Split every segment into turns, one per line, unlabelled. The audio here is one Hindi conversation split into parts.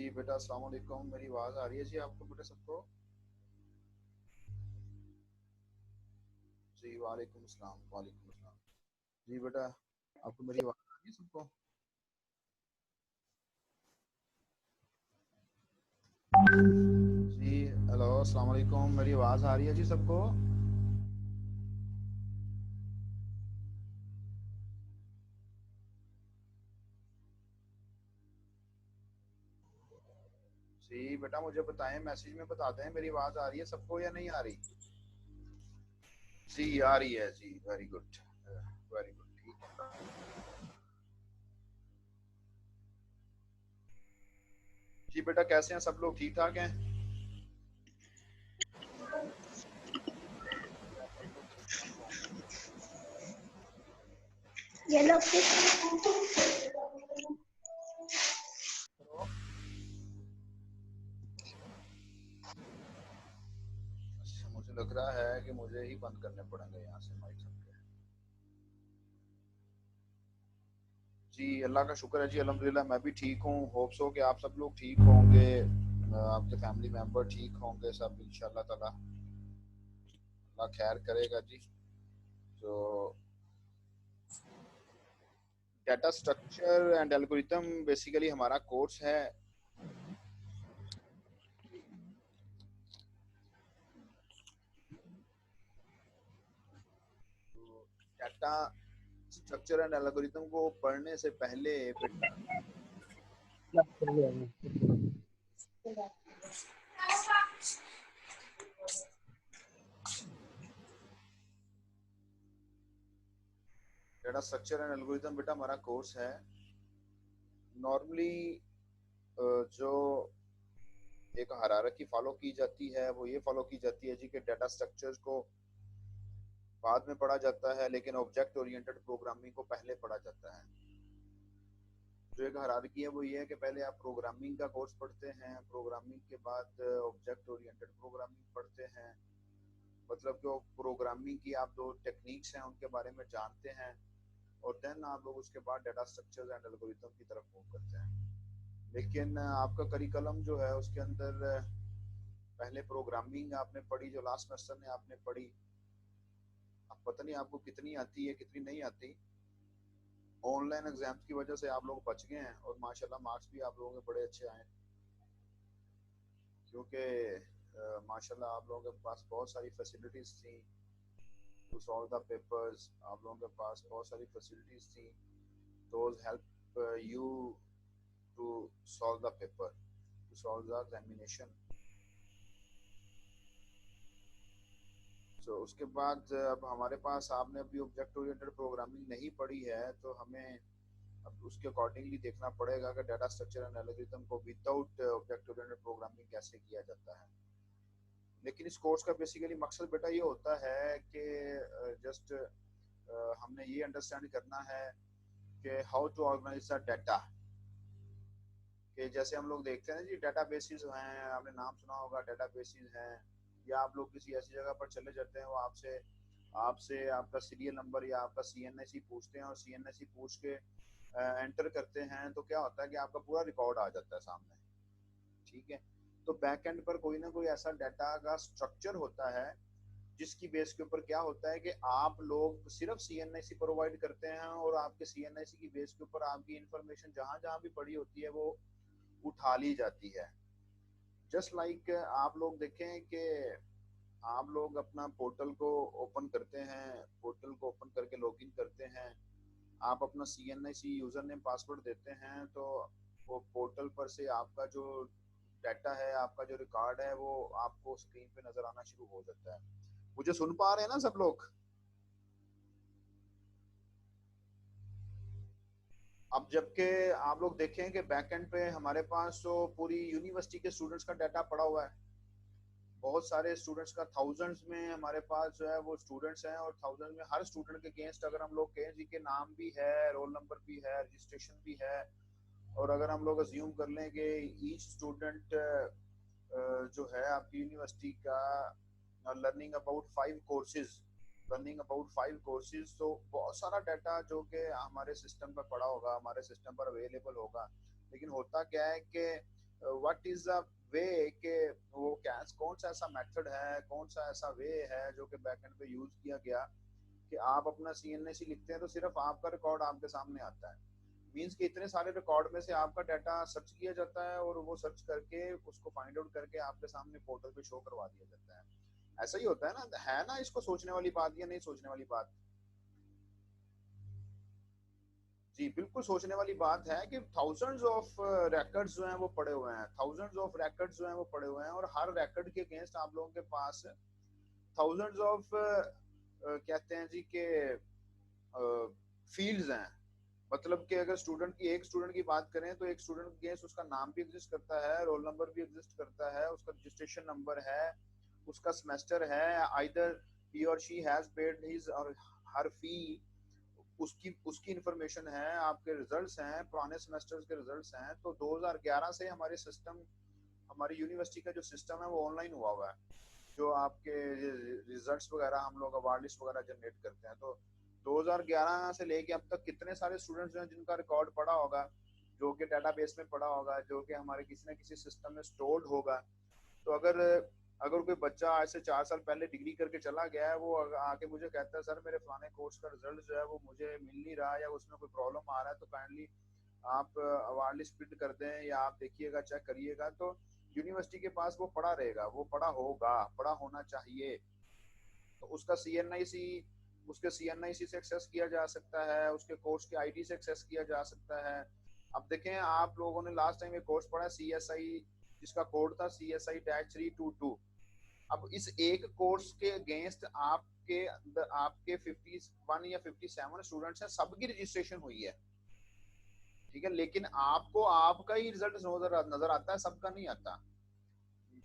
जी बेटा अस्सलाम वालेकुम। मेरी आवाज़ आ रही है जी आपको बेटा सबको? जी वालेकुम अस्सलाम वालेकुम अस्सलाम। जी बेटा आपको मेरी आवाज़ आ रही है सबको? जी हेलो अस्सलाम वालेकुम। मेरी आवाज़ आ रही है जी सबको? जी बेटा मुझे बताएं, मैसेज में बता दें मेरी आवाज़ आ रही है सबको या नहीं आ रही? जी आ रही है जी। वेरी गुड, वेरी गुड, ठीक है। जी बेटा कैसे हैं सब लोग, ठीक ठाक हैं? सब लोग ठीक ठाक होंगे।
ये लोग
हेलो। अच्छा मुझे लग रहा है कि मुझे ही बंद करने पड़ेंगे यहाँ से माइक सबके। जी अल्लाह का शुक्र है जी, अल्हम्दुलिल्लाह मैं भी ठीक हूँ। होप सो कि आप सब लोग ठीक होंगे, आपके फैमिली मेंबर ठीक होंगे सब इंशाल्लाह ताला। अल्लाह खैर करेगा जी। तो data structure and algorithm basically हमारा कोर्स है। डाटा स्ट्रक्चर एंड एल्गोरिथम को पढ़ने से पहले बेटा डाटा स्ट्रक्चर एंड एल्गोरिथम बेटा हमारा कोर्स है। नॉर्मली जो एक हायरार्की फॉलो की जाती है वो ये फॉलो की जाती है जी कि डाटा स्ट्रक्चर्स को बाद में पढ़ा जाता है, लेकिन ऑब्जेक्ट ओरिएंटेड प्रोग्रामिंग को पहले पढ़ा जाता है। जो एक हायरार्की है वो ये है कि पहले आप प्रोग्रामिंग का कोर्स पढ़ते हैं, प्रोग्रामिंग के बाद ऑब्जेक्ट ओरिएंटेड प्रोग्रामिंग पढ़ते हैं। मतलब कि प्रोग्रामिंग की आप दो टेक्निक्स हैं उनके बारे में जानते हैं, और देन आप लोग उसके बाद डाटा स्ट्रक्चर्स एंड एल्गोरिथम की तरफ मूव करते हैं। लेकिन आपका करिकुलम जो है उसके अंदर पहले प्रोग्रामिंग आपने पढ़ी, जो लास्ट सेमेस्टर में आपने पढ़ी। अब पता नहीं आपको कितनी आती है कितनी नहीं आती। ऑनलाइन एग्जाम्स की वजह से आप लोग बच गए हैं और माशाल्लाह मार्क्स भी आप लोगों के बड़े अच्छे आए, क्योंकि माशाल्लाह आप लोगों के पास बहुत सारी फैसिलिटीज थी टू सॉल्व द पेपर्स। आप लोगों के पास बहुत सारी फैसिलिटीज थी, those help you to solve the paper, to solve the examination. तो उसके बाद अब हमारे पास, आपने अभी ऑब्जेक्ट ओरिएंटेड प्रोग्रामिंग नहीं पढ़ी है तो हमें अब उसके अकॉर्डिंगली देखना पड़ेगा कि डाटा स्ट्रक्चर एंड एल्गोरिथम को विदाउट ऑब्जेक्ट ओरिएंटेड प्रोग्रामिंग कैसे किया जाता है। लेकिन इस कोर्स का बेसिकली मकसद बेटा ये होता है कि जस्ट हमने ये अंडरस्टैंड करना है कि how to organise the data. कि जैसे हम लोग देखते हैं जी डाटा बेसिस हैं, आपने नाम सुना होगा, डाटा बेसिस हैं। या आप लोग किसी ऐसी जगह पर चले जाते हैं, वो आपसे आपसे आपका सीरियल नंबर या आपका सीएनआईसी पूछते हैं, और सीएनआईसी पूछ के एंटर करते हैं तो क्या होता है कि आपका पूरा रिकॉर्ड आ जाता है सामने। ठीक है। तो बैक एंड पर कोई ना कोई ऐसा डाटा का स्ट्रक्चर होता है जिसकी बेस के ऊपर क्या होता है कि आप लोग सिर्फ सीएनआईसी प्रोवाइड करते हैं, और आपके सीएनआईसी की बेस के ऊपर आपकी इंफॉर्मेशन जहां जहां भी पड़ी होती है वो उठा ली जाती है। जस्ट लाइक आप लोग देखें कि आप लोग अपना पोर्टल को ओपन करते हैं, पोर्टल को ओपन करके लॉगिन करते हैं, आप अपना सीएनआईसी यूजर नेम पासवर्ड देते हैं, तो वो पोर्टल पर से आपका जो डाटा है, आपका जो रिकॉर्ड है, वो आपको स्क्रीन पे नजर आना शुरू हो जाता है। मुझे सुन पा रहे हैं ना सब लोग? अब जबकि आप लोग देखें कि बैकएंड पे हमारे पास तो पूरी यूनिवर्सिटी के स्टूडेंट्स का डाटा पड़ा हुआ है। बहुत सारे स्टूडेंट्स का, थाउजेंड्स में हमारे पास जो है वो स्टूडेंट्स हैं, और थाउजेंड में हर स्टूडेंट के अगेंस्ट अगर हम लोग कहें जी के नाम भी है, रोल नंबर भी है, रजिस्ट्रेशन भी है, और अगर हम लोग अज्यूम कर लें कि ईच स्टूडेंट जो है आपकी यूनिवर्सिटी का learning about 5 courses, learning about 5 courses, तो बहुत सारा डाटा जो कि हमारे सिस्टम पर पड़ा होगा, हमारे सिस्टम पर अवेलेबल होगा। लेकिन होता क्या है कि व्हाट इज द वे के वो क्या कौन सा ऐसा मेथड है, कौन सा ऐसा वे है जो कि बैकएंड पे यूज किया गया कि आप अपना सीएनएसी लिखते हैं तो सिर्फ आपका रिकॉर्ड आपके सामने आता है। मींस कि इतने सारे रिकॉर्ड में से आपका डाटा सर्च किया जाता है और वो सर्च करके उसको फाइंड आउट करके आपके सामने पोर्टल पे शो करवा दिया जाता है। ऐसा ही होता है ना? इसको सोचने वाली बात या नहीं सोचने वाली बात? जी बिल्कुल सोचने वाली बात है कि थाउजेंड्स ऑफ रिकॉर्ड्स जो हैं वो पड़े हुए हैं, थाउजेंड्स ऑफ रिकॉर्ड्स जो हैं वो पड़े हुए हैं, और हर रिकॉर्ड के अगेंस्ट आप लोगों के पास थाउजेंड्स ऑफ कहते हैं जी के फील्ड्स हैं। मतलब कि अगर एक स्टूडेंट की बात करें तो एक स्टूडेंट के अगेंस्ट उसका नाम भी एग्जिस्ट करता है, रोल नंबर भी एग्जिस्ट करता है, उसका रजिस्ट्रेशन नंबर है, उसका सेमेस्टर है, आइदर ही और शी हैज पेड हिज और हर फी, उसकी उसकी इंफॉर्मेशन है, आपके रिजल्ट्स हैं, पुराने सेमेस्टर्स के रिजल्ट्स हैं। तो 2011 से हमारे सिस्टम, हमारी यूनिवर्सिटी का जो सिस्टम है वो ऑनलाइन हुआ हुआ है। जो आपके रिजल्ट्स वगैरह हम लोग अवार्ड लिस्ट वगैरह जनरेट करते हैं, तो 2011 से लेके अब तक कितने सारे स्टूडेंट्स हैं जिनका रिकॉर्ड पड़ा होगा, जो कि डेटाबेस में पड़ा होगा, जो कि हमारे किसी ना किसी सिस्टम में स्टोर्ड होगा। तो अगर अगर कोई बच्चा आज से 4 साल पहले डिग्री करके चला गया है, वो आके मुझे कहता है सर मेरे फलाने कोर्स का रिजल्ट जो है वो मुझे मिल नहीं रहा या उसमें कोई प्रॉब्लम आ रहा है, तो काइंडली आप अवार्ड लिस्ट प्रिंट कर दें या आप देखिएगा, चेक करिएगा। तो यूनिवर्सिटी के पास वो पड़ा रहेगा, वो पड़ा होगा, पड़ा होना चाहिए। तो उसका सीएनआईसी, उसके सीएनआईसी से एक्सेस किया जा सकता है, उसके कोर्स के आईडी से एक्सेस किया जा सकता है। अब देखें, आप लोगों ने लास्ट टाइम एक कोर्स पढ़ा सी एस आई, जिसका कोड था CSI-322। अब इस एक कोर्स के अगेंस्ट आपके अंदर आपके 51 या 57 स्टूडेंट्स हैं, सबकी रजिस्ट्रेशन हुई है, ठीक है, लेकिन आपको आपका ही रिजल्ट नजर आता है, सबका नहीं आता।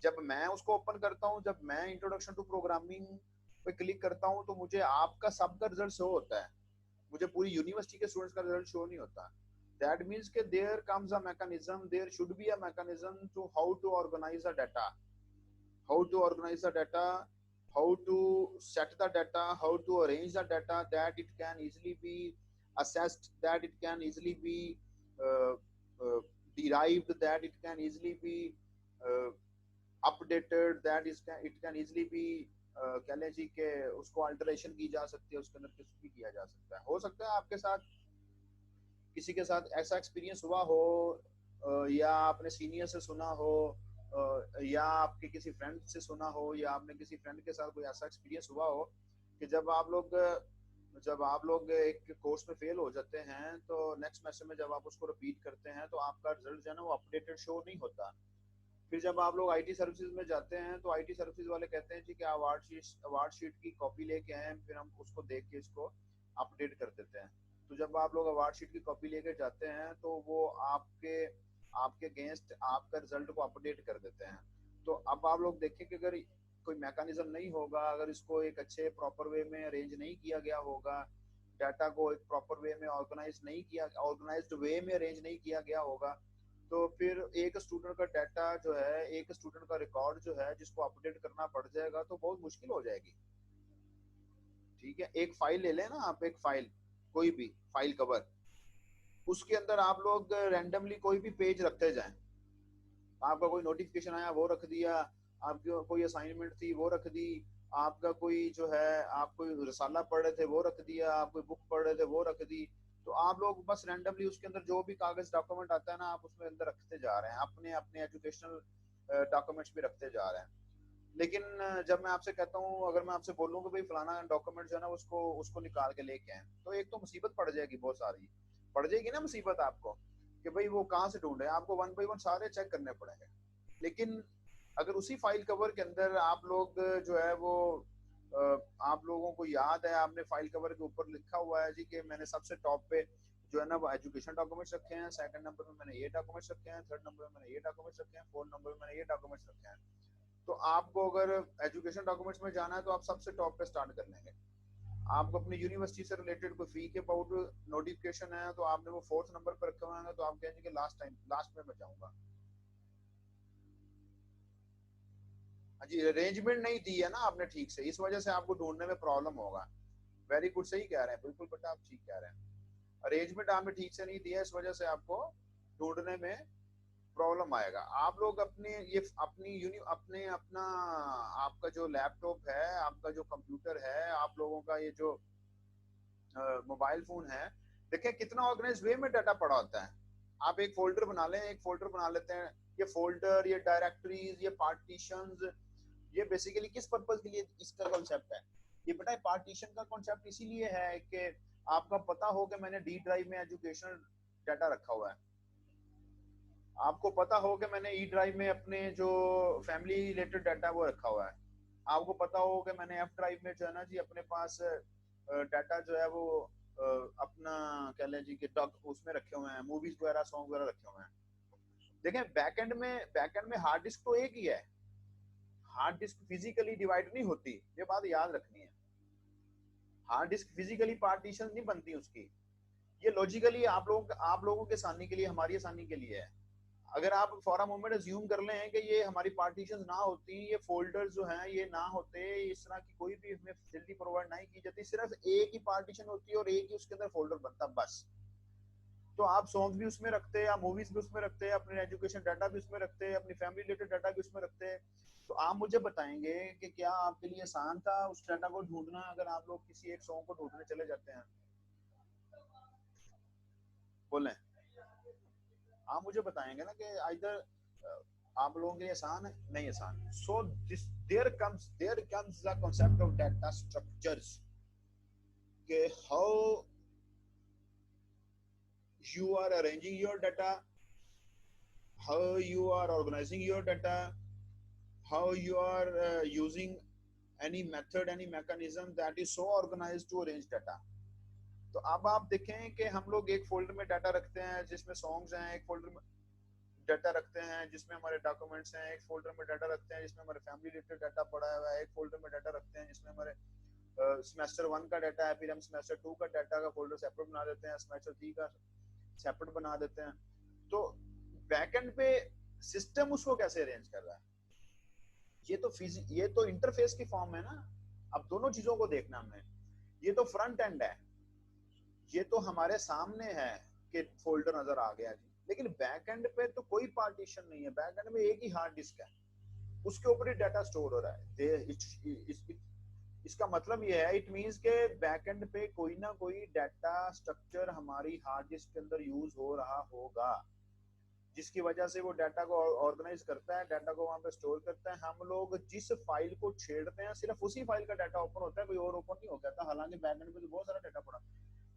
जब मैं उसको ओपन करता हूँ, जब मैं इंट्रोडक्शन टू प्रोग्रामिंग पे क्लिक करता हूँ, तो मुझे आपका सबका रिजल्ट शो होता है, मुझे पूरी यूनिवर्सिटी के स्टूडेंट्स का रिजल्ट शो नहीं होता। दैट मीन्स के there comes a mechanism, there should be a mechanism to how to organise the data, how to organize the data, how to set the data, how to arrange the data, that it can easily be assessed, that it can easily be uh, uh, derived, that it can easily be updated, that is it can easily be कह लें जी कि उसको अल्टरेशन की जा सकती है, उसके अंदर कुछ भी किया जा सकता है। हो सकता है आपके साथ किसी के साथ ऐसा एक्सपीरियंस हुआ हो, या आपने सीनियर से सुना हो, या आपके किसी फ्रेंड से सुना हो, या आपने किसी फ्रेंड के साथ कोई ऐसा एक्सपीरियंस हुआ हो कि जब आप लोग एक कोर्स में फेल हो जाते हैं तो नेक्स्ट सेमेस्टर में जब आप उसको रिपीट करते हैं तो आपका रिजल्ट जो है ना वो अपडेटेड शो नहीं होता। फिर जब आप लोग आईटी सर्विसेज में जाते हैं तो आईटी सर्विसेज वाले कहते हैं जी कि अवार्ड शीट की कॉपी लेके आए, फिर हम उसको देख के इसको अपडेट कर देते हैं। तो जब आप लोग अवार्ड शीट की कॉपी लेके जाते हैं तो वो आपके आपके अगेंस्ट आपका रिजल्ट को अपडेट कर देते हैं। तो अब आप लोग देखें कि अगर कोई मैकेनिज्म नहीं होगा, अगर इसको एक अच्छे प्रॉपर वे में अरेंज नहीं किया गया होगा, डाटा को एक प्रॉपर वे में ऑर्गेनाइज्ड वे में अरेंज नहीं किया गया होगा, तो फिर एक स्टूडेंट का डाटा जो है, एक स्टूडेंट का रिकॉर्ड जो है जिसको अपडेट करना पड़ जाएगा तो बहुत मुश्किल हो जाएगी। ठीक है, एक फाइल ले लें ना आप, एक फाइल, कोई भी फाइल कवर, उसके अंदर आप लोग रैंडमली कोई भी पेज रखते जाएं। आपका कोई नोटिफिकेशन आया वो रख दिया, आपकी कोई असाइनमेंट थी वो रख दी, आपका कोई जो है आप कोई रसाला पढ़ रहे थे वो रख दिया, आप कोई बुक पढ़ रहे थे वो रख दी। तो आप लोग बस रैंडमली उसके अंदर जो भी कागज डॉक्यूमेंट आता है ना, आप उसमें अंदर रखते जा रहे हैं, अपने अपने एजुकेशनल डॉक्यूमेंट्स भी रखते जा रहे हैं। लेकिन जब मैं आपसे कहता हूँ, अगर मैं आपसे बोलूँ कि भाई फलाना डॉक्यूमेंट जो है ना उसको उसको निकाल के लेके आए, तो एक तो मुसीबत पड़ जाएगी, बहुत सारी पड़ जाएगी ना मुसीबत आपको, कि भाई वो कहाँ से ढूंढे, आपको वन बाई वन सारे चेक करने पड़ेंगे। लेकिन अगर उसी फाइल कवर के अंदर आप लोग जो है वो आप लोगों को याद है, आपने फाइल कवर के ऊपर लिखा हुआ है जी कि मैंने सबसे टॉप पे जो है ना वो एजुकेशन डॉक्यूमेंट्स रखे हैं, सेकंड नंबर में मैंने ये डॉक्यूमेंट्स रखे हैं, थर्ड नंबर में मैंने ये डॉक्यूमेंट्स रखे हैं, फोर्थ नंबर में मैंने ये डॉक्यूमेंट्स रखे हैं। तो आपको अगर एजुकेशन डॉक्यूमेंट्स में जाना है तो आप सबसे टॉप पे स्टार्ट कर लेंगे। आपको अपनी यूनिवर्सिटी से रिलेटेड कोई फी के अबाउट नोटिफिकेशन है तो आपने वो फोर्थ नंबर पर रखे हुए हैं, तो आप कहेंगे कि लास्ट में मैं जाऊंगा। हाँ जी, अरेंजमेंट नहीं दी है ना आपने ठीक से, इस वजह से आपको ढूंढने में प्रॉब्लम होगा। वेरी गुड, सही कह रहे हैं, बिल्कुल बेटा आप ठीक कह रहे हैं। अरेंजमेंट आपने ठीक से नहीं दिया, इस वजह से आपको ढूंढने में प्रॉब्लम आएगा। आप लोग अपने ये अपनी अपने अपना आपका जो लैपटॉप है, आपका जो कंप्यूटर है, आप लोगों का ये जो मोबाइल फोन है, देखिए कितना ऑर्गेनाइज वे में डाटा पड़ा होता है। आप एक फोल्डर बना लें, एक फोल्डर बना लेते हैं, ये फोल्डर, ये डायरेक्टरीज, ये पार्टीशंस, ये बेसिकली किस पर्पज के लिए इसका कॉन्सेप्ट है? ये बेटा पार्टीशन का कॉन्सेप्ट इसीलिए है कि आपका पता हो कि मैंने डी ड्राइव में एजुकेशनल डाटा रखा हुआ है, आपको पता हो कि मैंने ई ड्राइव में अपने जो फैमिली रिलेटेड डाटा वो रखा हुआ है, आपको पता हो कि मैंने एफ ड्राइव में जो है ना जी अपने पास डाटा जो है वो अपना कह लें जी कि डॉक उसमें रखे हुए हैं, मूवीज वगैरह सॉन्ग वगैरह रखे हुए हैं। देखें बैकएंड में हार्ड डिस्क तो एक ही है, हार्ड डिस्क फिजिकली डिवाइड नहीं होती, ये बात याद रखनी है। हार्ड डिस्क फिजिकली पार्टीशन नहीं बनती उसकी, ये लॉजिकली आप लोगों के आसानी के लिए, हमारी आसानी के लिए है। अगर आप फॉर अ मोमेंट अज्यूम कर लें कि ये हमारी पार्टीशन ना होती, ये फोल्डर्स जो हैं ये ना होते, इस तरह की कोई भी हमें फैसिलिटी प्रोवाइड नहीं की जाती, सिर्फ एक ही पार्टीशन होती है और एक ही उसके अंदर फोल्डर बनता बस, तो आप सॉन्ग भी उसमें रखते हैं, आप मूवीज भी उसमें रखते हैं, अपने एजुकेशन डाटा भी उसमें रखते हैं, अपनी फैमिली रिलेटेड डाटा भी उसमें रखते हैं। तो आप मुझे बताएंगे कि क्या आपके लिए आसान था उस डाटा को ढूंढना, अगर आप लोग किसी एक सॉन्ग को ढूंढने चले जाते हैं? बोलें, आप मुझे बताएंगे ना कि इधर आप लोगों के लिए आसान है, नहीं आसान। So this there comes the concept of data structures, के how you are arranging your data, how you are organizing your data, how you are using any method, any mechanism that is so organized to arrange data। तो अब आप देखें कि हम लोग एक फोल्डर में डाटा रखते हैं जिसमें सॉन्ग्स हैं, एक फोल्डर में डाटा रखते हैं जिसमें हमारे डॉक्यूमेंट्स हैं, एक फोल्डर में डाटा रखते हैं जिसमें हमारे फैमिली रिलेटेड डाटा पड़ा हुआ है, एक फोल्डर में डाटा रखते हैं जिसमें हमारे सेमेस्टर 1 का डाटा है, फिर हम सेमेस्टर 2 का डाटा का फोल्डर सेपरेट बना देते हैं, सेमेस्टर 3 का सेपरेट बना देते हैं। तो बैकएंड पे सिस्टम उसको कैसे अरेंज कर रहा है? ये तो इंटरफेस की फॉर्म है ना। अब दोनों चीजों को देखना हमने, ये तो फ्रंट एंड है, ये तो हमारे सामने है कि फोल्डर नजर आ गया जी, लेकिन बैक एंड पे तो कोई पार्टीशन नहीं है, बैक एंड में एक ही हार्ड डिस्क है, उसके ऊपर ही डाटा स्टोर हो रहा है। इसका मतलब ये है, इट मींस के बैक एंड पे कोई ना कोई डाटा स्ट्रक्चर हमारी हार्ड डिस्क के अंदर यूज हो रहा होगा, जिसकी वजह से वो डाटा को ऑर्गेनाइज करता है, डाटा को वहां पे स्टोर करता है। हम लोग जिस फाइल को छेड़ते हैं सिर्फ उसी फाइल का डाटा ओपन होता है, कोई और ओपन नहीं हो जाता, हालांकि बैकएंड में तो बहुत सारा डाटा पड़ा।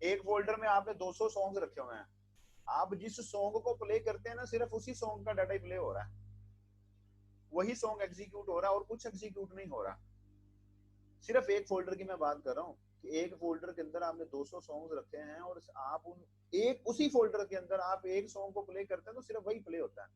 एक फोल्डर में आपने 200 सॉन्ग रखे हुए हैं, आप जिस सॉन्ग को प्ले करते हैं ना सिर्फ उसी सॉन्ग का डाटा ही प्ले हो रहा है, वही सॉन्ग एग्जीक्यूट हो रहा है और कुछ एग्जीक्यूट नहीं हो रहा। सिर्फ एक फोल्डर की मैं बात कर रहा हूँ कि एक फोल्डर के अंदर आपने 200 सॉन्ग रखे हैं और आप उन एक उसी फोल्डर के अंदर आप एक सॉन्ग को प्ले करते हैं तो सिर्फ वही प्ले होता है।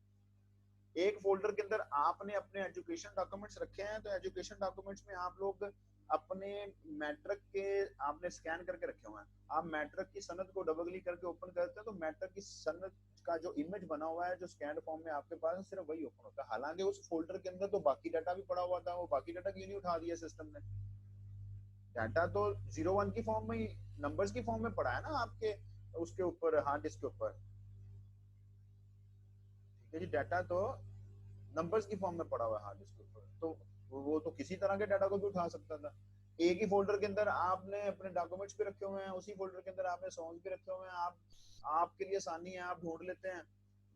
एक फोल्डर के अंदर आपने अपने एजुकेशन डॉक्यूमेंट्स रखे हैं, तो एजुकेशन डॉक्यूमेंट्स में आप लोग अपने मैट्रिक के आपने स्कैन करके रखे हुए हैं, आप मैट्रिक की सनद को डबल क्लिक करके ओपन करते हैं तो मैट्रिक की सनद का जो इमेज बना हुआ है जो स्कैन फॉर्म में आपके पास है सिर्फ वही ओपन होता है, हालांकि उस फोल्डर के अंदर तो बाकी डाटा भी पड़ा हुआ था, वो बाकी डाटा क्यों नहीं उठा दिया सिस्टम ने? डाटा तो 01 की फॉर्म में, नंबर्स की फॉर्म में पड़ा है ना आपके उसके ऊपर, हार्ड डिस्क के ऊपर। ठीक है जी, डाटा तो नंबर्स की फॉर्म में पड़ा हुआ है हार्ड डिस्क के ऊपर, तो वो तो किसी तरह के डाटा को भी उठा सकता था। एक ही फोल्डर के अंदर आपने अपने डॉक्यूमेंट्स भी रखे हुए हैं, उसी फोल्डर के अंदर आपने सॉन्ग भी रखे हुए हैं, आप आपके लिए आसानी है, आप ढूंढ लेते हैं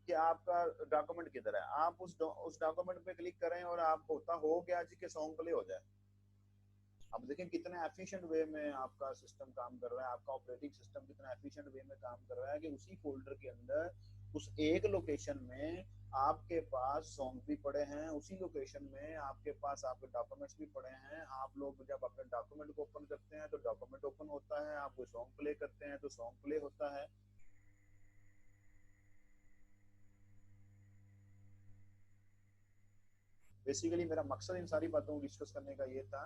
कि आपका डॉक्यूमेंट किधर है, आप उस डॉक्यूमेंट पे क्लिक करें और आप होता हो क्या जी के सॉन्ग प्ले हो जाए। अब देखें कितने एफिशिएंट वे में आपका सिस्टम काम कर रहा है, आपका ऑपरेटिंग सिस्टम कितना एफिशिएंट वे में काम कर रहा है कि उसी फोल्डर के अंदर उस एक लोकेशन में आपके पास सॉन्ग भी पड़े हैं, उसी लोकेशन में आपके पास आपके डॉक्यूमेंट्स भी पड़े हैं। आप लोग जब अपने डॉक्यूमेंट को ओपन करते हैं तो डॉक्यूमेंट ओपन होता है, आप कोई सॉन्ग प्ले करते हैं तो सॉन्ग प्ले होता है। बेसिकली मेरा मकसद इन सारी बातों को डिस्कस करने का ये था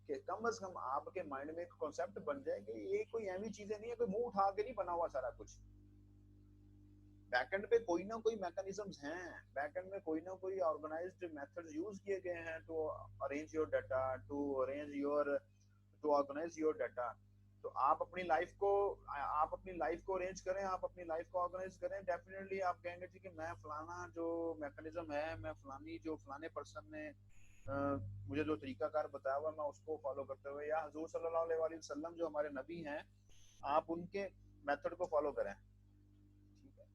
कि कम से कम आपके माइंड में एक कॉन्सेप्ट बन जाए कि ये कोई ऐसी चीजें नहीं है, कोई मुंह उठा के नहीं बना हुआ सारा कुछ। बैकएंड पे कोई ना कोई मैकेनिज्म्स हैं, बैकएंड में कोई ना कोई ऑर्गेनाइज्ड मेथड्स यूज किए गए हैं to arrange your data, to organise your data. तो आप अपनी लाइफ को अरेंज करें, आप अपनी लाइफ को ऑर्गेनाइज करें, डेफिनेटली आप कहेंगे जी कि मैं फलाना जो मैकेनिज्म है, मैं फलानी जो फलाने पर्सन ने मुझे जो तरीकाकार बताया हुआ मैं उसको फॉलो करते हुए, या हुजूर सल्लल्लाहु अलैहि वसल्लम जो हमारे नबी हैं आप उनके मेथड को फॉलो करें। ठीक है,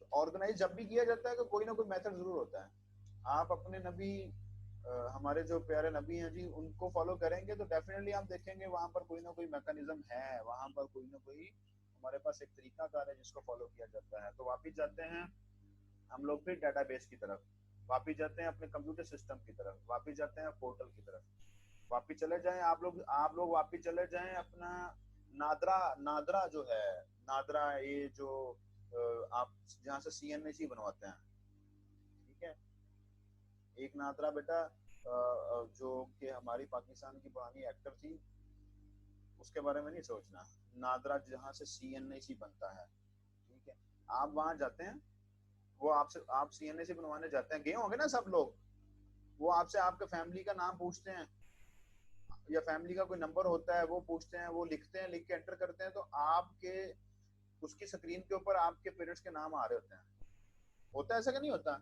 तो ऑर्गेनाइज जब भी किया जाता है तो कोई ना कोई मेथड जरूर होता है। आप अपने नबी हमारे जो प्यारे नबी हैं जी उनको फॉलो करेंगे तो डेफिनेटली आप देखेंगे वहां पर कोई ना कोई मैकेनिज्म है, वहां पर कोई ना कोई हमारे पास एक तरीका कार है जिसको फॉलो किया जाता है। तो वापिस जाते हैं हम लोग फिर डेटाबेस की तरफ, वापिस जाते हैं अपने कंप्यूटर सिस्टम की तरफ, वापिस जाते हैं पोर्टल की तरफ, वापिस चले जाएं आप लोग वापिस चले जाएं अपना नादरा नादरा जो है, नादरा ये जो आप जहाँ से सीएनएसी बनवाते हैं। ठीक है, एक नादरा बेटा जो कि हमारी पाकिस्तान की पुरानी एक्टर थी, उसके बारे में नहीं सोचना, नादरा जहाँ से सीएनएसी बनता है। ठीक है, आप वहां जाते हैं, वो आपसे आप सीएनएसी बनवाने जाते हैं, गए होंगे ना सब लोग, वो आपसे आपके फैमिली का नाम पूछते हैं या फैमिली का कोई नंबर होता है वो पूछते हैं, वो लिखते हैं, लिख के एंटर करते हैं, तो आपके उसकी स्क्रीन के ऊपर आपके पेरेंट्स के नाम आ रहे होते हैं। होता है ऐसा कि नहीं होता?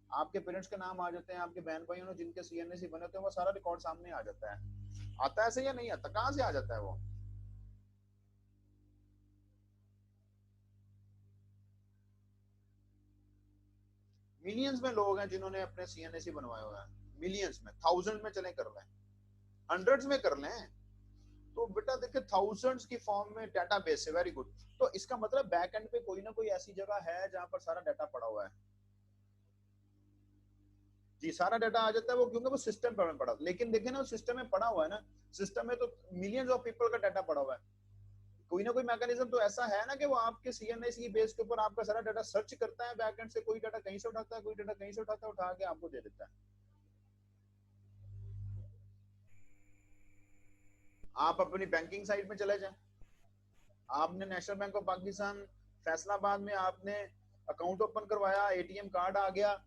आपके पेरेंट्स के नाम आ जाते हैं, आपके बहन भाइयों ने जिनके सीएनएसी बने होते हैं वो सारा रिकॉर्ड सामने आ जाता है। आता है ऐसे या नहीं आता? कहाँ से आ जाता है वो? मिलियंस में लोग हैं जिन्होंने अपने सीएनएसी बनवाए हुए हैं, मिलियंस में, थाउजेंड में चले कर लें, हंड्रेड्स में कर लें, तो बेटा देखिए थाउजेंड्स की फॉर्म में डाटा बेस है। Very good. तो इसका मतलब बैक एंड पे कोई ना कोई ऐसी जगह है जहां पर सारा डाटा पड़ा हुआ है। जी, सारा डाटा आ जाता है वो, क्योंकि वो सिस्टम में पड़ा, लेकिन देखिए ना सिस्टम में पड़ा हुआ है ना, सिस्टम में तो मिलियंस ऑफ पीपल का डाटा पड़ा हुआ है। कोई ना कोई मैकेनिज्म तो ऐसा है ना कि वो आपके सीएनएस की बेस के ऊपर आपका सारा डाटा सर्च करता है बैकएंड से, कोई डाटा कहीं से उठाता है, कोई डाटा कहीं से उठाता है, उठा के आपको दे देता है। आप अपनी बैंकिंग साइट में चले जाएं, आपने national bank of Pakistan Faisalabad में आपने अकाउंट ओपन करवाया, एटीएम कार्ड आ गया,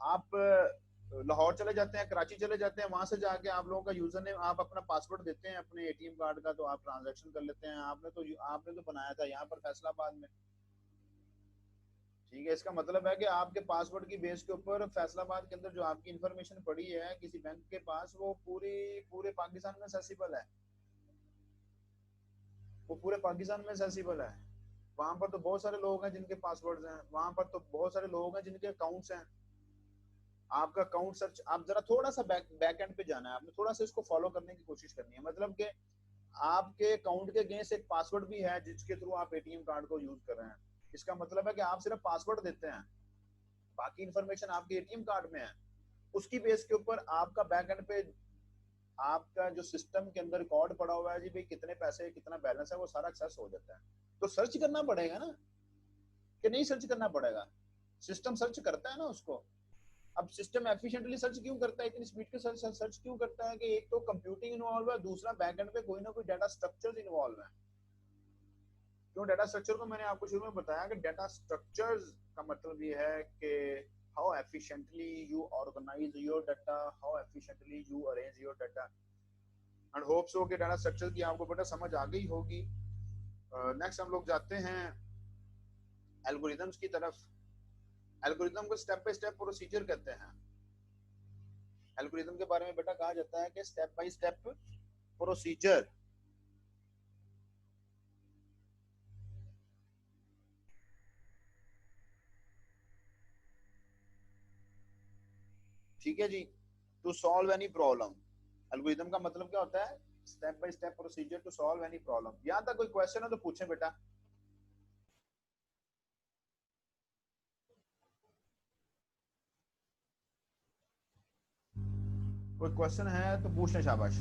आप लाहौर चले जाते हैं, कराची चले जाते हैं, वहां से जाके आप लोगों का यूजर नेम, आप अपना पासवर्ड देते हैं अपने एटीएम कार्ड का, तो आप ट्रांजैक्शन कर लेते हैं। आपने तो बनाया था यहाँ पर फैसलाबाद में। ठीक है, इसका मतलब है कि आपके पासवर्ड की बेस के ऊपर फैसलाबाद के अंदर जो आपकी इंफॉर्मेशन पड़ी है किसी बैंक के पास, वो पूरे पाकिस्तान में एक्सेसिबल है, वो पूरे पाकिस्तान में एक्सेसिबल है। वहां पर तो बहुत सारे लोग हैं जिनके पासवर्ड्स हैं, वहां पर तो बहुत सारे लोग हैं जिनके अकाउंट्स हैं। आपका अकाउंट सर्च, आप जरा थोड़ा सा बैक एंड पे जाना है, आपने थोड़ा सा इसको फॉलो करने की कोशिश करनी है। मतलब कि आपके अकाउंट के अगेंस्ट एक पासवर्ड भी है जिसके थ्रू आप एटीएम कार्ड को यूज कर रहे हैं। इसका मतलब है कि आप सिर्फ पासवर्ड देते हैं, बाकी इंफॉर्मेशन आपके एटीएम कार्ड में है। उसकी बेस के ऊपर आपका बैक एंड पे आपका जो सिस्टम के अंदर रिकॉर्ड पड़ा हुआ है जी भाई कितने पैसे कितना बैलेंस है, वो सारा एक्सेस हो जाता है। तो सर्च करना पड़ेगा ना, कि नहीं सर्च करना पड़ेगा? सिस्टम सर्च करता है ना उसको। अब सिस्टम एफिशिएंटली सर्च क्यों करता है, इतनी स्पीड के सर्च क्यों करता है? कि एक तो कंप्यूटिंग इन्वॉल्व है, दूसरा बैकएंड पे कोई ना कोई डाटा स्ट्रक्चर्स इन्वॉल्व है। क्यों? डाटा स्ट्रक्चर को मैंने आपको शुरू में बताया कि डाटा स्ट्रक्चर्स का मतलब ये है कि how efficiently you organize your data, how efficiently you arrange your data. And hope so कि डाटा स्ट्रक्चर की आपको बेटा समझ आ गई होगी। नेक्स्ट हम लोग जाते हैं एल्गोरिथम्स की तरफ। एल्गोरिथम को स्टेप बाय स्टेप प्रोसीजर कहते हैं। एल्गोरिथम के बारे में बेटा कहा जाता है कि स्टेप बाय स्टेप प्रोसीजर। ठीक है जी, to solve any problem. Algorithm का मतलब क्या होता है? Step by step procedure to solve any problem. यहाँ तक कोई क्वेश्चन है तो पूछे बेटा। कोई क्वेश्चन है तो पूछने, शाबाश।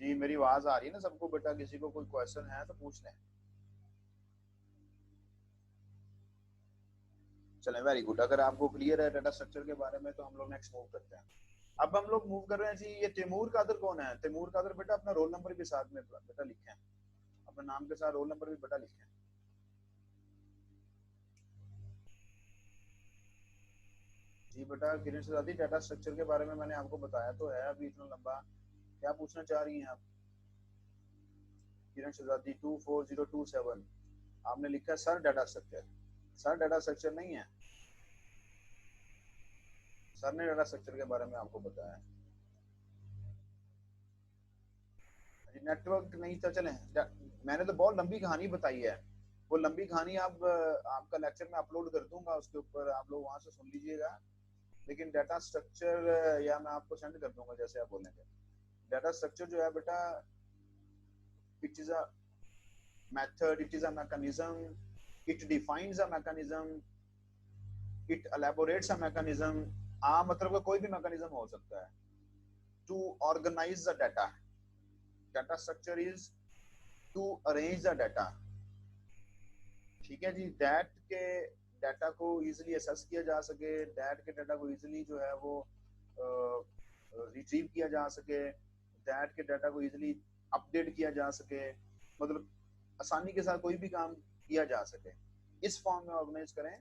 जी मेरी आवाज आ रही है ना सबको बेटा? किसी को कोई क्वेश्चन है तो पूछ लें। चलें, वेरी गुड। अगर आपको क्लियर है डाटा स्ट्रक्चर के बारे में तो हम लोग नेक्स्ट मूव करते हैं। अब हम लोग मूव कर रहे हैं जी, ये तैमूर कादर कौन है? तैमूर कादर बेटा अपना रोल नंबर भी साथ में बेटा लिखे हैं। अपने नाम के साथ रोल नंबर भी बेटा लिखें। जी बेटा किरण शहजादी, डाटा स्ट्रक्चर के बारे में मैंने आपको बताया तो है अभी इतना लंबा, क्या पूछना चाह रही हैं आप? किरण शहजादी 24027 आपने लिखा है sir data structure. Sir data structure नहीं है, सर ने डाटा स्ट्रक्चर के बारे में आपको बताया। नेटवर्क नहीं था, चले मैंने तो बहुत लंबी कहानी बताई है, वो लंबी कहानी आप आपका लेक्चर में अपलोड कर दूंगा, उसके ऊपर आप लोग वहां से सुन लीजिएगा। लेकिन डाटा स्ट्रक्चर या मैं आपको सेंड कर दूंगा जैसे आप बोलेंगे। डाटा स्ट्रक्चर जो है बेटा, it is a method, it is a mechanism, it defines a mechanism, it elaborates a mechanism. मतलब का कोई भी मैकेनिज्म हो सकता है to organise the data. Data structure is to arrange the data. ठीक है जी, दैट के डाटा को इजीली असेस किया जा सके, दैट के डाटा को इजीली जो है वो रिट्रीव किया जा सके, दैट के डाटा को इजीली अपडेट किया जा सके, मतलब आसानी के साथ कोई भी काम किया जा सके। इस फॉर्म में ऑर्गेनाइज करें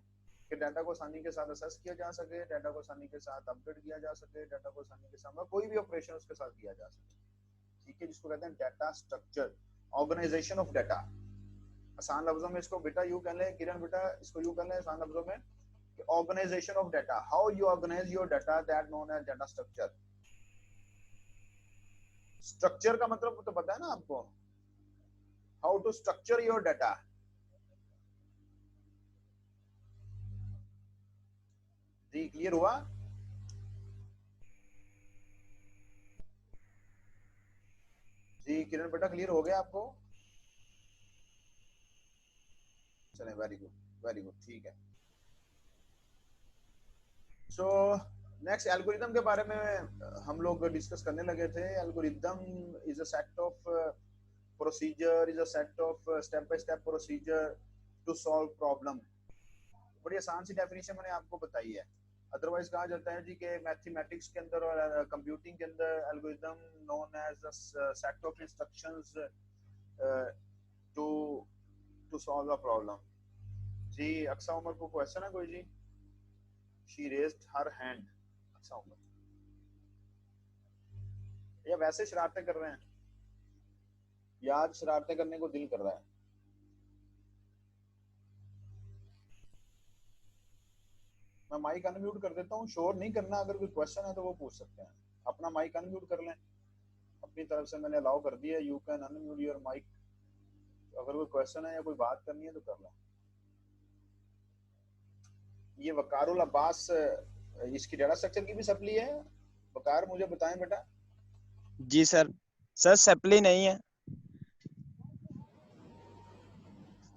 कि डाटा को आसानी के साथ असेस किया जा सके, डाटा को आसानी के साथ अपडेट किया जा सके, डाटा को आसानी के साथ कोई भी ऑपरेशन उसके साथ किया जा सके। ठीक है, जिसको कहते हैं data structure, organization of data. आसान लफ्जों में इसको बेटा यूं कह लें, किरण बेटा इसको यूं कह लें आसान लफ्जों में कि organization of data, how you organize your data, that known as data structure. Structure का मतलब तो पता है ना आपको, how to structure your data. जी क्लियर हुआ? जी किरण बेटा क्लियर हो गया आपको? चले वेरी गुड, वेरी गुड, ठीक है। सो नेक्स्ट एल्गोरिथम के बारे में हम लोग डिस्कस करने लगे थे। Algorithm is a set of procedure, is a set of step by step procedure to solve problem. बड़ी आसान सी डेफिनेशन मैंने आपको बताई है। अदरवाइज कहा जाता है जी कि मैथमेटिक्स के अंदर और कंप्यूटिंग के अंदर algorithm known as a set of instructions to to solve a problem. जी अक्सा उमर को क्वेश्चन है कोई जी? She raised her hand. Aqsa Umar, या वैसे शरारतें कर रहे हैं, या आज शरारतें करने को दिल कर रहा है? मैं माइक अनम्यूट कर देता हूँ, शोर नहीं करना, अगर कोई क्वेश्चन है तो वो पूछ सकते हैं। अपना माइक अनम्यूट कर लें, अपनी तरफ से मैंने अलाउ कर दिया, you can unmute your mic. अगर कोई क्वेश्चन है या कोई बात करनी है तो कर लें। ये वकारुल अब्बास, इसकी डाटा स्ट्रक्चर की भी सप्ली है? वकार मुझे बताएं बेटा।
जी सर, सर सप्ली नहीं है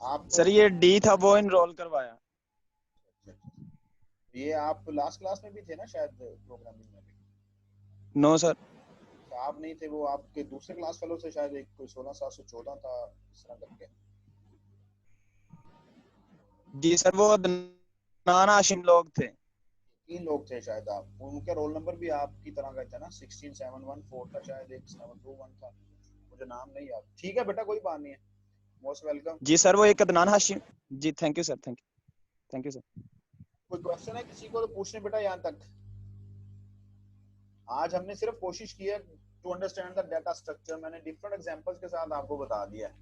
आप
सर, ये डी था वो इनरोल करवाया।
ये आप लास्ट क्लास में भी थे ना शायद, प्रोग्रामिंग में भी?
No sir.
आप नहीं थे, वो आपके दूसरे क्लास फेलो से शायद, एक कोई 16714 था इस तरह करके।
जी सर, वो अदनान हाशिम लोग थे।
3 लोग थे शायद, आप उनके रोल नंबर भी आपकी तरह का था ना, 16714 था शायद, एक 721 था, मुझे नाम नहीं याद। ठीक है बेटा कोई बात नहीं है, मोस्ट वेलकम।
जी सर, वो एक अदनान हाशिम। जी thank you sir, thank you sir.
कोई क्वेश्चन है किसी को तो पूछने बेटा यहाँ तक? आज हमने सिर्फ कोशिश की है to understand the data structure. मैंने डिफरेंट एग्जांपल्स के साथ आपको बता दिया है,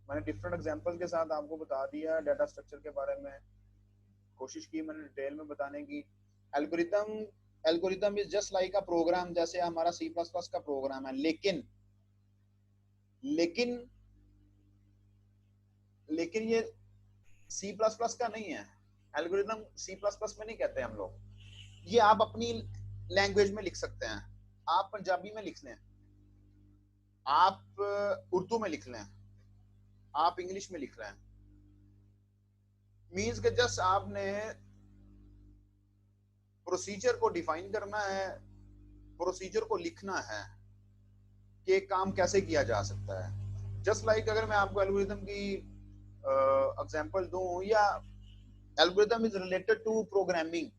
मैंने डिफरेंट एग्जांपल्स के साथ आपको बता दिया डाटा स्ट्रक्चर के बारे में। कोशिश की मैंने डिटेल में बताने की। Algorithm, algorithm is just like a program, जैसे हमारा सी प्लस प्लस का प्रोग्राम है। लेकिन लेकिन लेकिन ये सी प्लस प्लस का नहीं है। एल्गोरिथम सी प्लस प्लस में नहीं कहते हम लोग, ये आप अपनी लैंग्वेज में लिख सकते हैं। आप पंजाबी में लिख लें, आप उर्दू में लिख लें, आप इंग्लिश में लिख रहे हैं। मींस के जस्ट आपने प्रोसीजर को डिफाइन करना है, प्रोसीजर को लिखना है कि काम कैसे किया जा सकता है। जस्ट लाइक अगर मैं आपको एल्गोरिथम की एग्जांपल दूं, या algorithm is related to programming.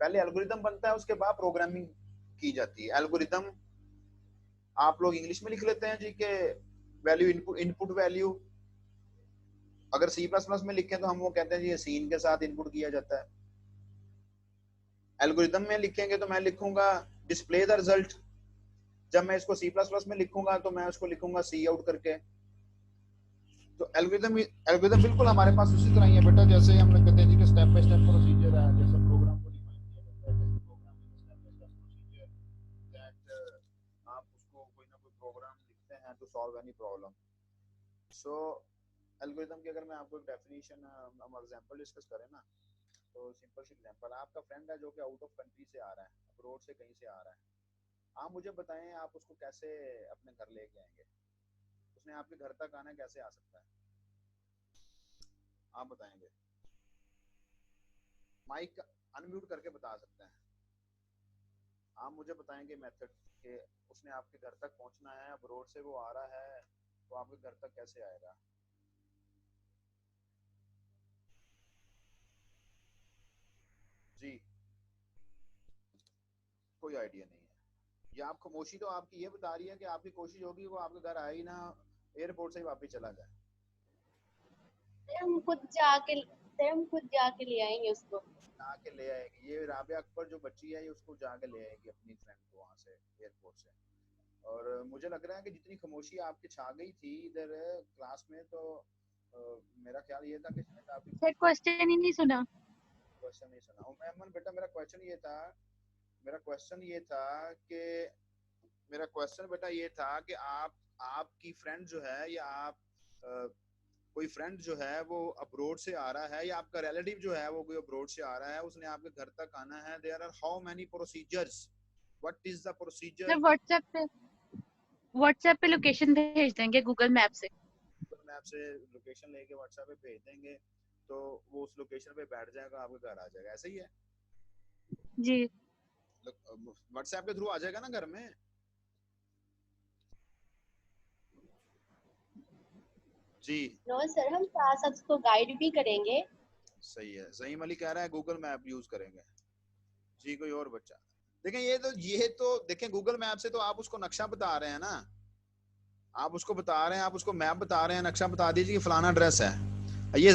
पहले एल्गोरिथम बनता है, उसके बाद प्रोग्रामिंग की जाती है। एल्गोरिथम आप लोग इंग्लिश में लिख लेते हैं जी के वैल्यू इनपुट वैल्यू। अगर सी प्लस प्लस में लिखें तो हम वो कहते हैं जी ये सीन के साथ इनपुट किया जाता है। एल्गोरिदम में लिखेंगे तो मैं लिखूंगा डिस्प्ले द रिजल्ट। जब मैं इसको सी प्लस प्लस में लिखूंगा तो मैं उसको लिखूंगा सी आउट करके। तो एल्गोरिदम बिल्कुल हमारे पास उसी तरह ही है बेटा, जैसे हम लोग कहते हैं जी कि स्टेप बाय स्टेप प्रोसीजर है, जैसे प्रोग्राम को डिफाइन किया जाता है, जैसे प्रोग्राम में step by step procedure that आप उसको कोई ना कोई प्रोग्राम लिखते हैं to solve any problem. So algorithm की अगर मैं आपको एक डेफिनेशन हम एग्जांपल डिस्कस करें ना, तो सिंपल सी एग्जांपल, आपका फ्रेंड है जो कि आउट ऑफ कंट्री से आ रहा है, अब्रॉड से कहीं से आ रहा है। आप मुझे बताएं आप उसको कैसे अपने घर लेके आएंगे? उसने आपके घर तक आना कैसे आ सकता है? आप बताएंगे? माइक अनम्यूट करके बता सकते हैं। आप मुझे बताएंगे मेथड के उसने आपके घर तक पहुंचना है, अब रोड से वो आ रहा है तो आपके घर तक कैसे आएगा? जी कोई आइडिया नहीं है। ये आप खामोशी तो आपकी ये बता रही है कि आपकी कोशिश होगी वो आपके घर आए ही ना, एयरपोर्ट से ही वापस चला जाए।
हम खुद जाके ले आएंगे उसको।
जाके ले आएगी ये राबिया अकबर जो बच्ची है, ये उसको जाके ले आएगी अपनी फ्रेंड को वहां से, एयरपोर्ट से। और मुझे लग रहा है कि जितनी खामोशी आपकी छा गई थी इधर क्लास में, तो मेरा ख्याल ये था कि शायद आपकी
सर क्वेश्चन ही नहीं सुना।
क्वेश्चन नहीं सुना। मेमन बेटा मेरा क्वेश्चन ये था कि मेरा क्वेश्चन बेटा ये था कि आपकी फ्रेंड जो है या आप कोई फ्रेंड जो है वो अब्रोड से आ रहा है, या आपका रिलेटिव जो है वो कोई अब्रोड से आ रहा है, उसने आपके घर तक आना है। There are how many procedures, what is the procedure?
Sir WhatsApp पे लोकेशन भेज देंगे गूगल मैप से।
गूगल मैप से लोकेशन लेके व्हाट्सएप पे भेज देंगे तो वो उस लोकेशन पे बैठ जाएगा, आपके घर आ जाएगा, ऐसा ही है?
जी
व्हाट्सएप के थ्रू आ जाएगा ना घर में? जी
नो सर, हम साथ साथ उसको गाइड भी करेंगे।
सही है, सही अली कह रहा है गूगल मैप यूज करेंगे। जी कोई और बच्चा? देखें ये तो देखें गूगल मैप से तो आप उसको नक्शा बता रहे हैं ना, आप उसको बता रहे हैं, आप उसको मैप बता रहे हैं, नक्शा बता दीजिए कि फलाना ड्रेस है। ये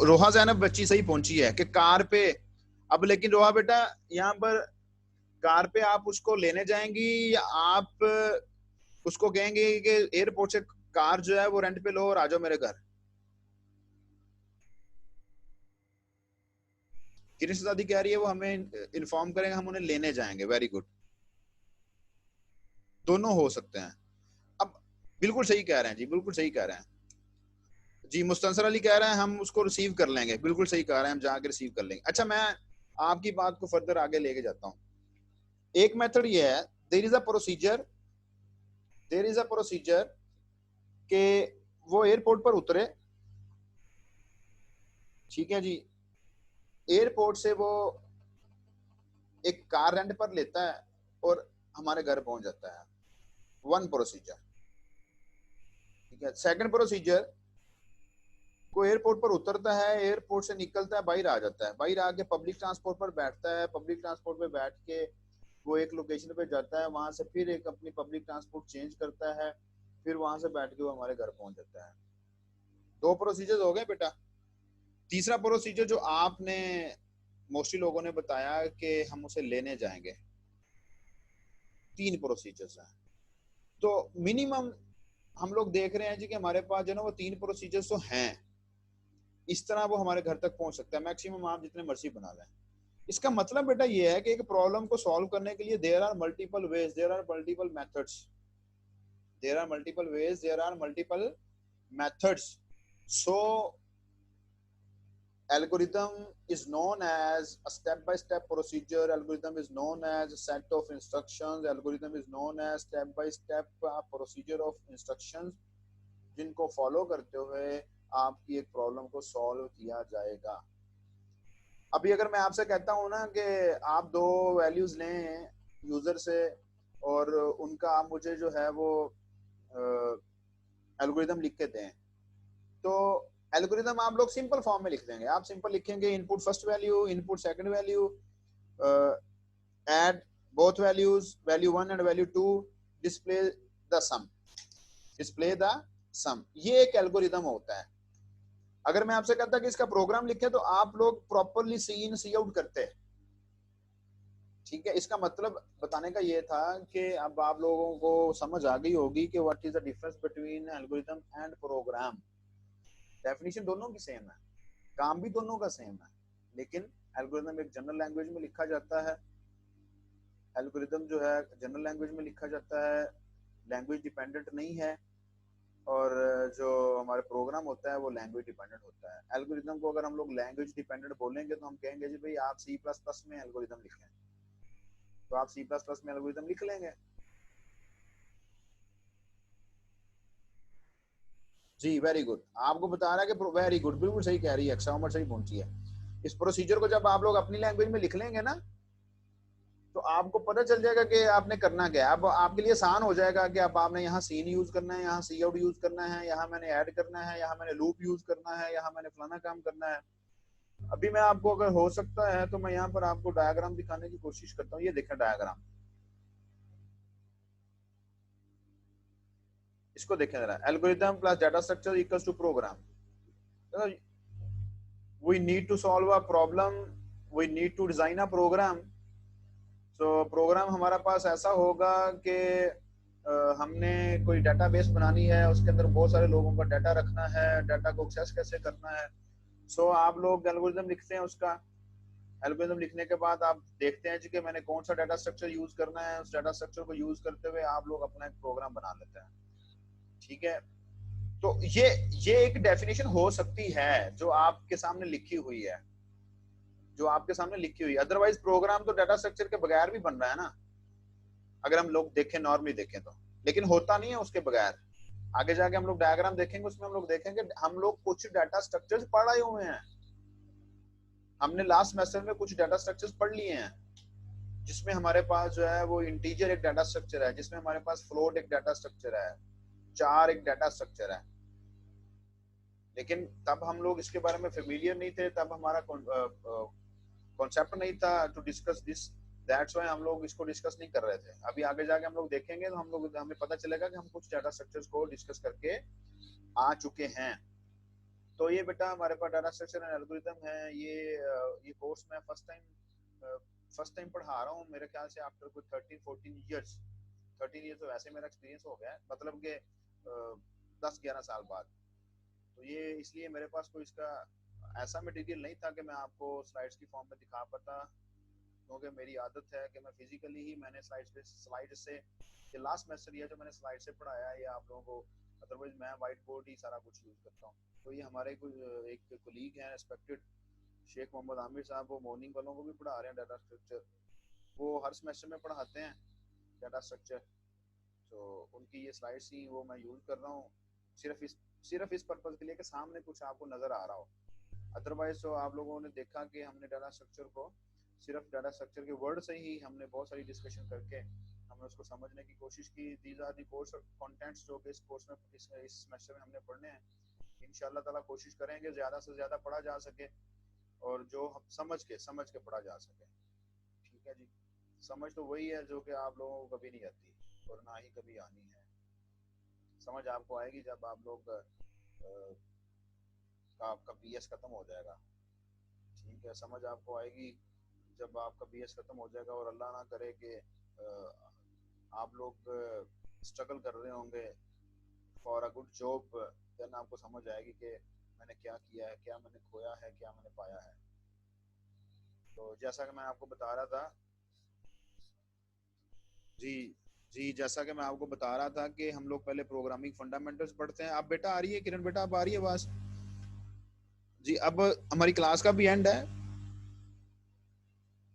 रोहा जैनब बच्ची सही पहुंची है कि कार पे। अब लेकिन रोहा बेटा यहाँ पर कार पे आप उसको लेने जाएंगी या आप उसको कहेंगे कि एयरपोर्ट से कार जो है वो रेंट पे लो और आ जाओ मेरे घर? किरण दादी कह रही है वो हमें इन्फॉर्म करेंगे, हम उन्हें लेने जाएंगे। वेरी गुड, दोनों हो सकते हैं। अब बिल्कुल सही कह रहे हैं जी, बिल्कुल सही कह रहे हैं जी। मुस्तंसर अली कह रहे हैं हम उसको रिसीव कर लेंगे, बिल्कुल सही कह रहे हैं, हम जाके रिसीव कर लेंगे। अच्छा मैं आपकी बात को फर्दर आगे लेके जाता हूँ। एक मेथड ये है, देयर इज अ प्रोसीजर के वो एयरपोर्ट पर उतरे, ठीक है जी, एयरपोर्ट से वो एक कार रेंट पर लेता है और हमारे घर पहुंच जाता है। वन प्रोसीजर, ठीक है। सेकंड प्रोसीजर, को एयरपोर्ट पर उतरता है, एयरपोर्ट से निकलता है, बाहर आ जाता है, बाहर आके पब्लिक ट्रांसपोर्ट पर बैठता है, पब्लिक ट्रांसपोर्ट पे बैठ के वो एक लोकेशन पे जाता है, वहां से फिर एक अपनी पब्लिक ट्रांसपोर्ट चेंज करता है, फिर वहां से बैठ के वो हमारे घर पहुंच जाता है। दो प्रोसीजर हो गए बेटा। तीसरा प्रोसीजर जो आपने मोस्टली लोगों ने बताया कि हम उसे लेने जाएंगे, तीन प्रोसीजर्स हैं। तो मिनिमम हम लोग देख रहे हैं जी कि हमारे पास जो ना वो तीन प्रोसीजर्स तो हैं, इस तरह वो हमारे घर तक पहुंच सकता है। मैक्सिमम आप जितने मर्जी बना लें। इसका मतलब बेटा ये है कि एक प्रॉब्लम को सॉल्व करने के लिए there are multiple ways, there are multiple methods, there are multiple ways, there are multiple methods. So algorithm is known as a step by step procedure, algorithm is known as a set of instructions, algorithm is known as step by step procedure of instructions जिनको फॉलो करते हुए आपकी एक प्रॉब्लम को सॉल्व किया जाएगा। अभी अगर मैं आपसे कहता हूं ना कि आप दो वैल्यूज लें यूजर से और उनका आप मुझे जो है वो एल्गोरिथम लिख के दें, तो एल्गोरिथम आप लोग सिंपल फॉर्म में लिख देंगे। आप सिंपल लिखेंगे input first value, input second value, add both values, value 1 and value 2, display the sum, display the sum, ये एक एल्गोरिदम होता है। अगर मैं आपसे कहता कि इसका प्रोग्राम लिखे तो आप लोग प्रॉपरली सी इन सी आउट करते हैं, ठीक है। इसका मतलब बताने का ये था कि अब आप लोगों को समझ आ गई होगी कि what is the difference between algorithm and program. Definition दोनों की सेम है, काम भी दोनों का सेम है, लेकिन एल्गोरिदम एक जनरल लैंग्वेज में लिखा जाता है, एल्गोरिदम जो है जनरल लैंग्वेज में लिखा जाता है, लैंग्वेज डिपेंडेंट नहीं है, और जो हमारे प्रोग्राम होता है वो लैंग्वेज डिपेंडेंट होता है। एल्गोरिदम को अगर हम लोग लैंग्वेज डिपेंडेंट बोलेंगे तो हम कहेंगे जी भाई आप C++ में एल्गोरिदम लिखें, तो आप C++ में एल्गोरिदम लिख लेंगे। जी वेरी गुड, आपको बता रहा है कि वेरी गुड, बिल्कुल सही कह रही है, एक्सामर सही पहुंची है। इस प्रोसीजर को जब आप लोग अपनी लैंग्वेज में लिख लेंगे ना तो आपको पता चल जाएगा कि आपने करना क्या है। अब आपके लिए आसान हो जाएगा कि अब आपने यहाँ सीन यूज करना है, यहाँ सी आउट यूज करना है, यहाँ मैंने ऐड करना है, यहाँ मैंने लूप यूज करना है, यहाँ मैंने फलाना काम करना है। अभी मैं आपको अगर हो सकता है तो मैं यहाँ पर आपको डायग्राम दिखाने की कोशिश करता हूँ। ये देखें डायग्राम, इसको देखें जरा, algorithm plus data structure equals to program. We need to solve a problem, we need to design a program. तो प्रोग्राम हमारा पास ऐसा होगा कि हमने कोई डेटाबेस बनानी है, उसके अंदर बहुत सारे लोगों का डाटा रखना है, डाटा को एक्सेस कैसे करना है। सो आप लोग एल्गोरिथम लिखते हैं, उसका एल्गोरिथम लिखने के बाद आप देखते हैं जी कि मैंने कौन सा डाटा स्ट्रक्चर यूज करना है, उस डाटा स्ट्रक्चर को यूज करते हुए आप लोग अपना एक प्रोग्राम बना लेते हैं, ठीक है। तो ये एक डेफिनेशन हो सकती है जो आपके सामने लिखी हुई है, जो आपके सामने लिखी हुई है। अदरवाइज प्रोग्राम तो डाटा स्ट्रक्चर के बगैर भी बन रहा है ना, अगर हम लोग देखें नॉर्मली देखें तो, लेकिन होता नहीं है उसके बगैर। आगे जाके हम लोग डायग्राम देखेंगे, उसमें हम लोग देखेंगे हम लोग कुछ डाटा स्ट्रक्चर्स पढ़ आए हुए हैं, हमने लास्ट सेमेस्टर में कुछ डाटा स्ट्रक्चर्स पढ़ लिए हैं, जिसमें हमारे पास जो है वो इंटीजर एक डाटा स्ट्रक्चर है, जिसमें हमारे पास फ्लोट एक डाटा स्ट्रक्चर है, चार एक डाटा स्ट्रक्चर है। लेकिन तब हम लोग इसके बारे में फेमिलियर नहीं थे, तब हमारा कॉन्सेप्ट नहीं था to discuss this, that's why हम लोग इसको डिस्कस नहीं कर रहे थे। अभी आगे जाके हम लोग देखेंगे तो हमें पता चलेगा कि हम कुछ डाटा स्ट्रक्चर्स को डिस्कस करके आ चुके हैं। तो ये बेटा हमारे पास डाटा स्ट्रक्चर एंड एल्गोरिथम है। ये कोर्स मैं फर्स्ट टाइम पढ़ा रहा हूँ, मेरे ख्याल से आफ्टर कोई 13-14 ईयर्स, 13 ईयर्स तो वैसे मेरा एक्सपीरियंस हो गया है, मतलब कि 10-11 साल बाद। तो ये इसलिए मेरे पास कोई इसका ऐसा मटेरियल नहीं था कि मैं आपको स्लाइड्स की फॉर्म में दिखा पाता, क्योंकि मेरी आदत है कि मैं फिजिकली ही मैंने स्लाइड से ये लास्ट सेमेस्टर ये जो मैंने स्लाइड से पढ़ाया है ये आप लोगों को, अदरवाइज मैं व्हाइट बोर्ड ही सारा कुछ यूज करता हूँ। तो ये हमारे एक कोलीग हैं रिस्पेक्टेड शेख मोहम्मद आमिर साहब, वो मॉर्निंग वालों को भी पढ़ा रहे हैं डाटा स्ट्रक्चर, वो हर सेमेस्टर में पढ़ाते हैं डाटा स्ट्रक्चर। तो उनकी ये स्लाइड्स ही वो मैं यूज कर रहा हूँ सिर्फ इस पर्पज के लिए कि सामने कुछ आपको नजर आ रहा हो। अदरवाइज तो आप लोगों ने देखा कि हमने डाटा स्ट्रक्चर को सिर्फ डाटा स्ट्रक्चर के वर्ड से ही हमने बहुत सारी डिस्कशन करके हमने उसको समझने की कोशिश की। These are the course contents जो कि इस कोर्स में इस सेमेस्टर में हमने पढ़ने हैं। इंशाल्लाह ताला कोशिश करेंगे ज्यादा से ज्यादा पढ़ा जा सके और जो हम समझ के पढ़ा जा सके, ठीक है जी। समझ तो वही है जो कि आप लोगों को कभी नहीं आती और ना ही कभी आनी है। समझ आपको आएगी जब आप लोग आपका BS खत्म हो जाएगा, ठीक है। समझ आपको आएगी जब आपका BS खत्म हो जाएगा और अल्लाह ना करे कि आप लोग स्ट्रगल कर रहे होंगे for a good job, then आपको समझ आएगी कि मैंने क्या किया है, क्या मैंने खोया है, क्या मैंने पाया है। तो जैसा कि मैं आपको बता रहा था जी जैसा कि मैं आपको बता रहा था कि हम लोग पहले प्रोग्रामिंग फंडामेंटल्स पढ़ते हैं। अब बेटा आ रही है किरण बेटा, अब आ रही है आवाज जी? अब हमारी क्लास का भी एंड है,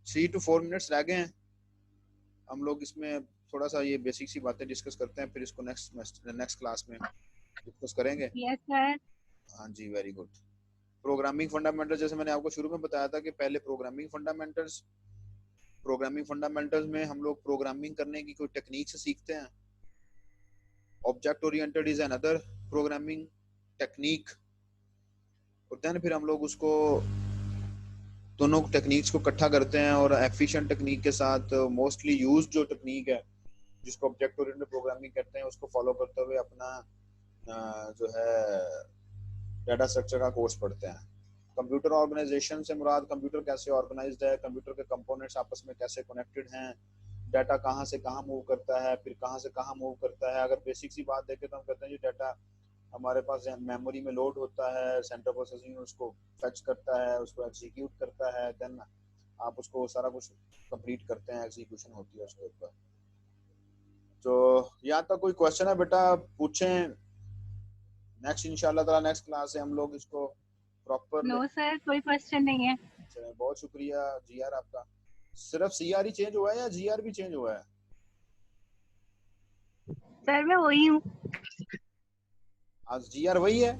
3 to 4 मिनट्स रह गए हैं। हम लोग इसमें थोड़ा सा ये बेसिक सी बातें डिस्कस करते हैं, फिर इसको नेक्स्ट क्लास में डिस्कस करेंगे।
Yes sir.
हाँ जी वेरी गुड। प्रोग्रामिंग फंडामेंटल्स, जैसे मैंने आपको शुरू में बताया था कि पहले प्रोग्रामिंग फंडामेंटल्स में हम लोग प्रोग्रामिंग करने की कोई टेक्निक से सीखते हैं। Object oriented is another programming technique, और देन फिर हम लोग उसको दोनों टेक्निक्स को इकट्ठा करते हैं और एफिशिएंट टेक्निक के साथ मोस्टली यूज्ड जो टेक्निक है जिसको ऑब्जेक्ट ओरिएंटेड प्रोग्रामिंग कहते हैं, उसको फॉलो करते हुए अपना जो है डाटा स्ट्रक्चर का कोर्स पढ़ते हैं। कंप्यूटर ऑर्गेनाइजेशन से मुराद कंप्यूटर कैसे ऑर्गेनाइज्ड है, कंप्यूटर के कंपोनेंट्स आपस में कैसे कनेक्टेड हैं, डाटा कहाँ से कहाँ मूव करता है, फिर कहाँ से कहाँ मूव करता है। अगर बेसिक सी बात देखें तो हम कहते हैं जी डाटा हमारे पास मेमोरी में लोड होता है, सेंट्रल प्रोसेसिंग उसको फेच करता है, उसको एग्जीक्यूट करता है, देन आप उसको सारा कुछ कंप्लीट करते हैं, एग्जीक्यूशन होती है उसके ऊपर। तो यहाँ तक कोई क्वेश्चन है बेटा पूछें, नेक्स्ट इंशाल्लाह ताला नेक्स्ट क्लास से हम लोग इसको प्रॉपर।
नो सर, कोई क्वेश्चन नहीं है।
चलिए बहुत शुक्रिया जीआर आपका। सिर्फ सीआर ही चेंज हुआ है या जीआर भी चेंज हुआ है?
सर मैं वही हूँ।
आज जीआर वही है?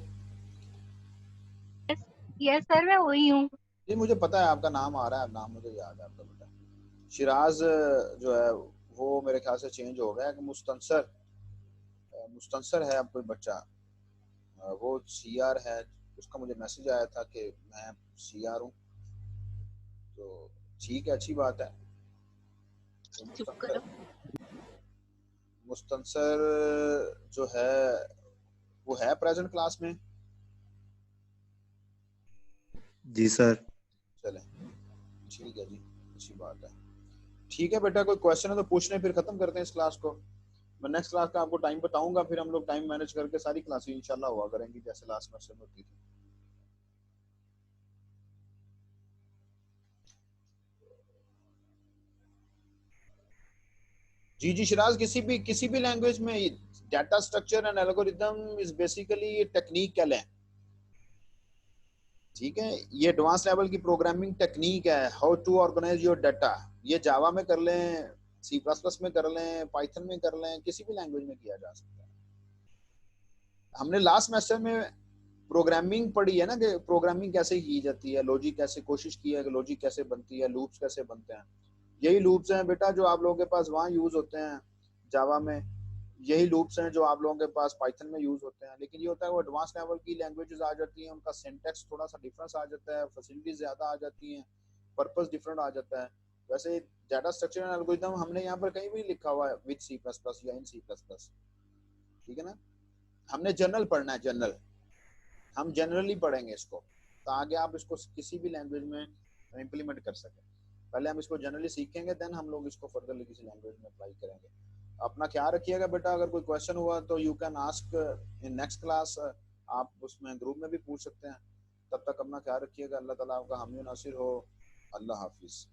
यस सर, मैं वही हूँ।
जी मुझे पता है आपका नाम आ रहा है, नाम मुझे याद है आपका बेटा। शिराज जो है वो मेरे ख्याल से चेंज हो गया है कि मुस्तनसर है अब कोई बच्चा, वो सीआर है। उसका मुझे मैसेज आया था कि मैं सीआर हूँ, तो ठीक है, अच्छी बात है।
चुप करो।
मुस्तनसर जो है वो है प्रेजेंट क्लास में?
जी सर।
चले ठीक है जी, अच्छी बात है। ठीक है बेटा, कोई क्वेश्चन है तो पूछने, फिर खत्म करते हैं इस क्लास को। मैं नेक्स्ट क्लास का आपको टाइम बताऊंगा, फिर हम लोग टाइम मैनेज करके सारी क्लासेस इंशाल्लाह हुआ करेंगी जैसे लास्ट सेमेस्टर में होती थी। जी जी शिराज, किसी भी लैंग्वेज में data structure and algorithm is basically technical है, ठीक है। ये एडवांस लेवल की प्रोग्रामिंग टेक्निक है, how to organise your data. ये जावा में कर लें, सी प्लस प्लस में कर लें, पाइथन में कर लें, किसी भी लैंग्वेज में किया जा सकता है। हमने लास्ट सेमेस्टर में प्रोग्रामिंग पढ़ी है ना, कि प्रोग्रामिंग कैसे की जाती है, लॉजिक कैसे, कोशिश की है कि लॉजिक कैसे बनती है, लूप्स कैसे बनते हैं। यही लूप्स हैं बेटा जो आप लोगों के पास वहाँ यूज होते हैं जावा में, यही लूप्स हैं जो आप लोगों के पास पाइथन में यूज होते हैं। लेकिन ये होता है वो एडवांस लेवल की लैंग्वेजेस आ जाती हैं, उनका सिंटैक्स थोड़ा सा डिफरेंस आ जाता है, फैसिलिटीज ज्यादा आ जाती हैं, पर्पस डिफरेंट आ जाता है। वैसे डाटा स्ट्रक्चर एंड एल्गोरिथम हमने यहाँ पर कहीं भी लिखा हुआ है विद सी प्लस प्लस या इन सी प्लस प्लस, ठीक है ना। हमने जनरल पढ़ना है, जनरल, हम जनरली पढ़ेंगे इसको, तो आगे आप इसको किसी भी लैंग्वेज में इम्प्लीमेंट कर सकें। पहले हम इसको जनरली सीखेंगे, देन हम लोग इसको फर्दरली किसी लैंग्वेज में अप्लाई करेंगे। अपना ख्याल रखिएगा बेटा, अगर कोई क्वेश्चन हुआ तो you can ask in next class, आप उसमें ग्रुप में भी पूछ सकते हैं। तब तक अपना ख्याल रखिएगा, अल्लाह ताला आपका हामी नासिर हो। अल्लाह हाफिज।